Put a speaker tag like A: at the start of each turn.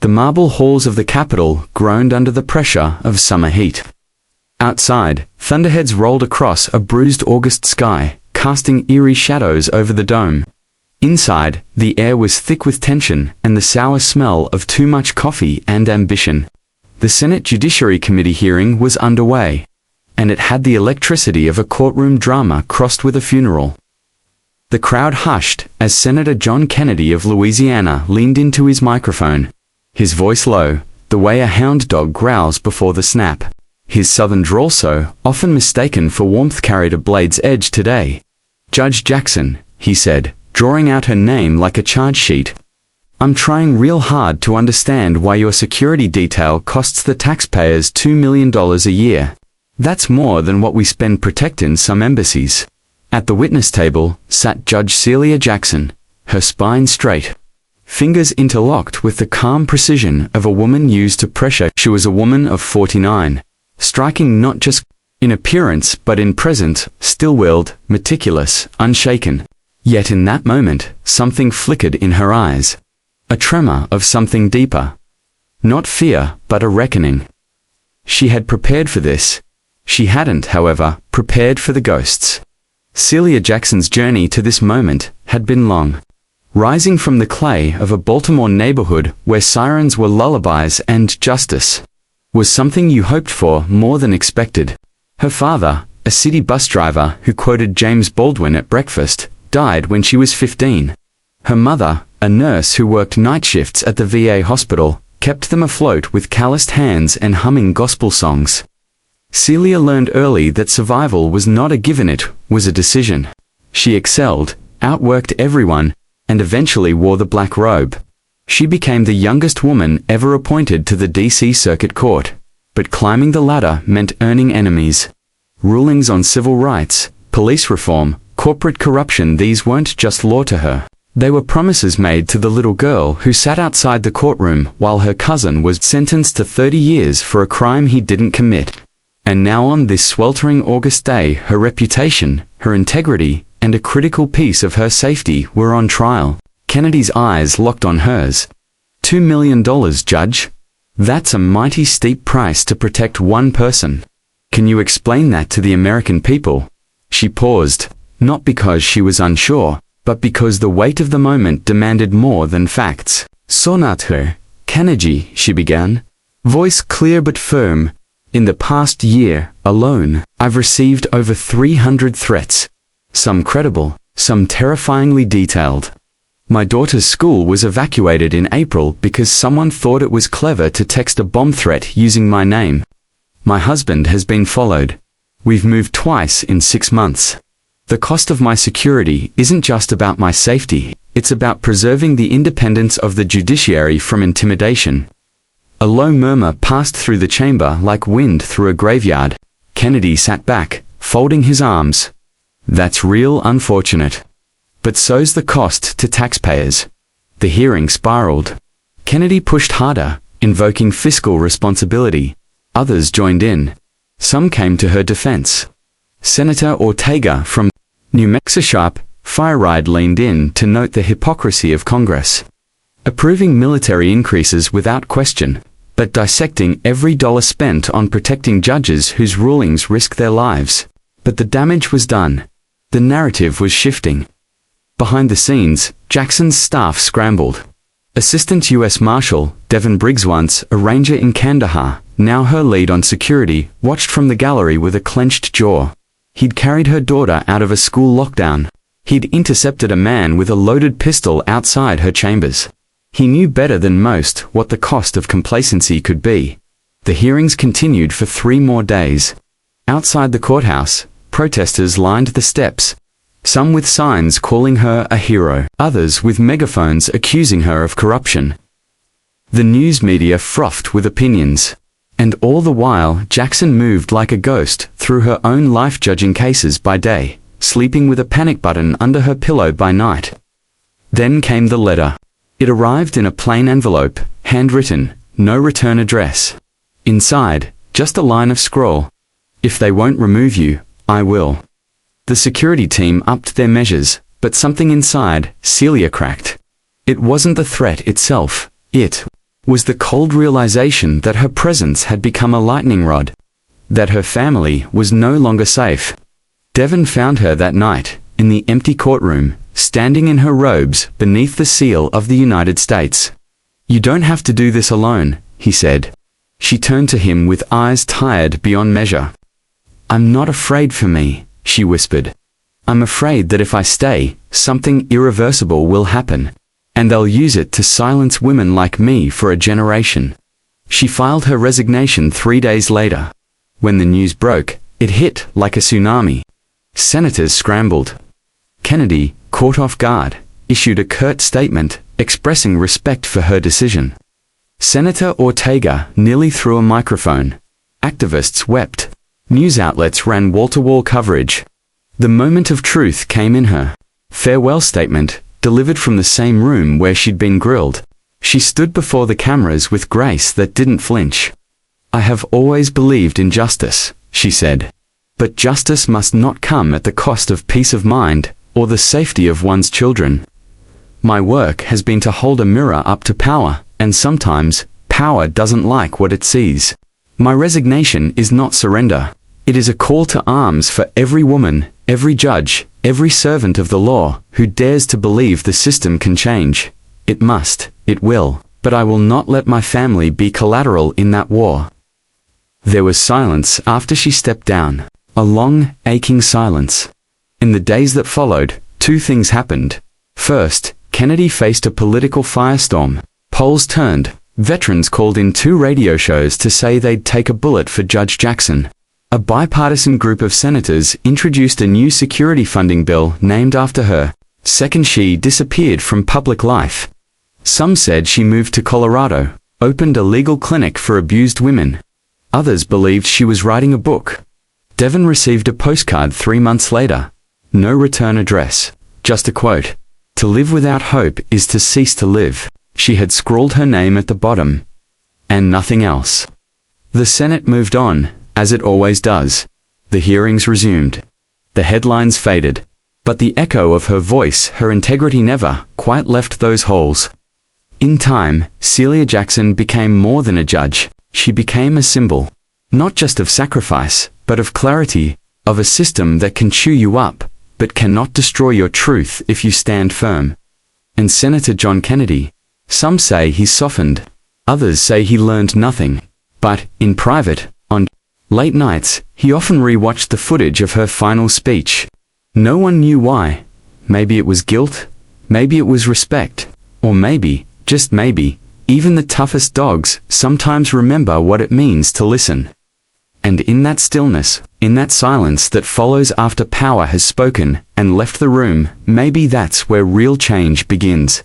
A: The marble halls of the Capitol groaned under the pressure of summer heat. Outside, thunderheads rolled across a bruised August sky, casting eerie shadows over the dome. Inside, the air was thick with tension and the sour smell of too much coffee and ambition. The Senate Judiciary Committee hearing was underway, and it had the electricity of a courtroom drama crossed with a funeral. The crowd hushed as Senator John Kennedy of Louisiana leaned into his microphone, his voice low, the way a hound dog growls before the snap. His southern drawl, so often mistaken for warmth, carried a blade's edge today. "Judge Jackson," he said, drawing out her name like a charge sheet. "I'm trying real hard to understand why your security detail costs the taxpayers $2 million a year. That's more than what we spend protecting some embassies." At the witness table sat Judge Celia Jackson, her spine straight, fingers interlocked with the calm precision of a woman used to pressure. She was a woman of 49, striking not just in appearance but in presence, still-willed, meticulous, unshaken. Yet in that moment, something flickered in her eyes. A tremor of something deeper. Not fear, but a reckoning. She had prepared for this. She hadn't, however, prepared for the ghosts. Celia Jackson's journey to this moment had been long. Rising from the clay of a Baltimore neighborhood where sirens were lullabies and justice was something you hoped for more than expected. Her father, a city bus driver who quoted James Baldwin at breakfast, died when she was 15. Her mother, a nurse who worked night shifts at the VA hospital, kept them afloat with calloused hands and humming gospel songs. Celia learned early that survival was not a given, it was a decision. She excelled, outworked everyone, and eventually wore the black robe. She became the youngest woman ever appointed to the D.C. Circuit Court. But climbing the ladder meant earning enemies. Rulings on civil rights, police reform, corporate corruption, these weren't just law to her. They were promises made to the little girl who sat outside the courtroom while her cousin was sentenced to 30 years for a crime he didn't commit. And now on this sweltering August day, her reputation, her integrity, and a critical piece of her safety were on trial. Kennedy's eyes locked on hers. $2 million, Judge? That's a mighty steep price to protect one person. Can you explain that to the American people? She paused, not because she was unsure, but because the weight of the moment demanded more than facts. "Senator Kennedy," she began, voice clear but firm, "in the past year alone, I've received over 300 threats. Some credible, some terrifyingly detailed. My daughter's school was evacuated in April because someone thought it was clever to text a bomb threat using my name. My husband has been followed. We've moved twice in 6 months. The cost of my security isn't just about my safety, it's about preserving the independence of the judiciary from intimidation." A low murmur passed through the chamber like wind through a graveyard. Kennedy sat back, folding his arms. "That's real unfortunate. But so's the cost to taxpayers." The hearing spiraled. Kennedy pushed harder, invoking fiscal responsibility. Others joined in. Some came to her defense. Senator Ortega from New Mexico, Fireride, leaned in to note the hypocrisy of Congress. Approving military increases without question, but dissecting every dollar spent on protecting judges whose rulings risk their lives. But the damage was done. The narrative was shifting. Behind the scenes, Jackson's staff scrambled. Assistant U.S. Marshal Devin Briggs, once a ranger in Kandahar, now her lead on security, watched from the gallery with a clenched jaw. He'd carried her daughter out of a school lockdown. He'd intercepted a man with a loaded pistol outside her chambers. He knew better than most what the cost of complacency could be. The hearings continued for 3 more days. Outside the courthouse, protesters lined the steps. Some with signs calling her a hero, others with megaphones accusing her of corruption. The news media frothed with opinions. And all the while, Jackson moved like a ghost through her own life-judging cases by day, sleeping with a panic button under her pillow by night. Then came the letter. It arrived in a plain envelope, handwritten, no return address. Inside, just a line of scrawl. "If they won't remove you, I will." The security team upped their measures, but something inside Celia cracked. It wasn't the threat itself. It was the cold realization that her presence had become a lightning rod, that her family was no longer safe. Devon found her that night, in the empty courtroom, standing in her robes beneath the seal of the United States. "You don't have to do this alone," he said. She turned to him with eyes tired beyond measure. "I'm not afraid for me," she whispered. "I'm afraid that if I stay, something irreversible will happen, and they'll use it to silence women like me for a generation." She filed her resignation 3 days later. When the news broke, it hit like a tsunami. Senators scrambled. Kennedy, caught off guard, issued a curt statement expressing respect for her decision. Senator Ortega nearly threw a microphone. Activists wept. News outlets ran wall-to-wall coverage. The moment of truth came in her farewell statement, delivered from the same room where she'd been grilled. She stood before the cameras with grace that didn't flinch. "I have always believed in justice," she said. "But justice must not come at the cost of peace of mind or the safety of one's children. My work has been to hold a mirror up to power, and sometimes, power doesn't like what it sees. My resignation is not surrender. It is a call to arms for every woman, every judge, every servant of the law who dares to believe the system can change. It must, it will, but I will not let my family be collateral in that war." There was silence after she stepped down, a long, aching silence. In the days that followed, 2 things happened. First, Kennedy faced a political firestorm. Polls turned. Veterans called in 2 radio shows to say they'd take a bullet for Judge Jackson. A bipartisan group of senators introduced a new security funding bill named after her. Second, she disappeared from public life. Some said she moved to Colorado, opened a legal clinic for abused women. Others believed she was writing a book. Devon received a postcard 3 months later. No return address, just a quote. "To live without hope is to cease to live." She had scrawled her name at the bottom. And nothing else. The Senate moved on, as it always does. The hearings resumed. The headlines faded. But the echo of her voice, her integrity never quite left those halls. In time, Celia Jackson became more than a judge. She became a symbol. Not just of sacrifice, but of clarity, of a system that can chew you up, but cannot destroy your truth if you stand firm. And Senator John Kennedy, some say he softened, others say he learned nothing. But, in private, on late nights, he often re-watched the footage of her final speech. No one knew why. Maybe it was guilt, maybe it was respect, or maybe, just maybe, even the toughest dogs sometimes remember what it means to listen. And in that stillness, in that silence that follows after power has spoken and left the room, maybe that's where real change begins.